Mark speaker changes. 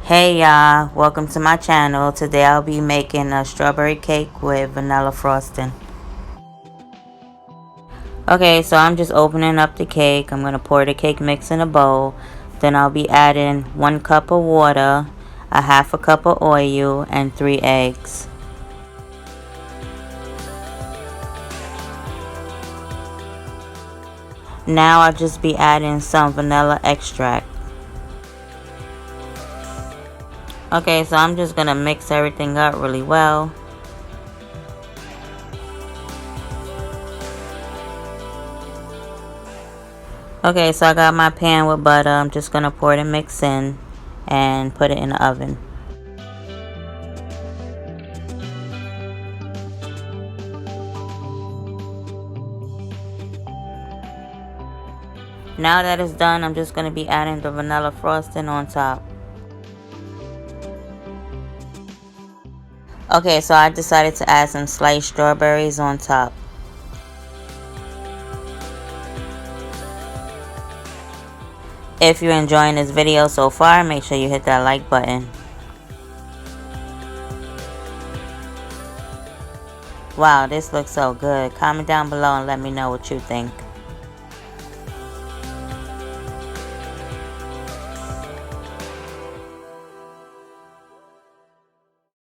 Speaker 1: Hey y'all, welcome to my channel. Today I'll be making a strawberry cake with vanilla frosting. Okay, so I'm just opening up the cake. I'm going to pour the cake mix in a bowl. Then I'll be adding 1 cup of water, a half a cup of oil, and 3 eggs. Now I'll just be adding some vanilla extract. Okay, so I'm just going to mix everything up really well. Okay, so I got my pan with butter. I'm just going to pour the mix in and put it in the oven. Now that it's done, I'm just going to be adding the vanilla frosting on top. Okay, so I decided to add some sliced strawberries on top. If you're enjoying this video so far, make sure you hit that like button. Wow, this looks so good. Comment down below and let me know what you think.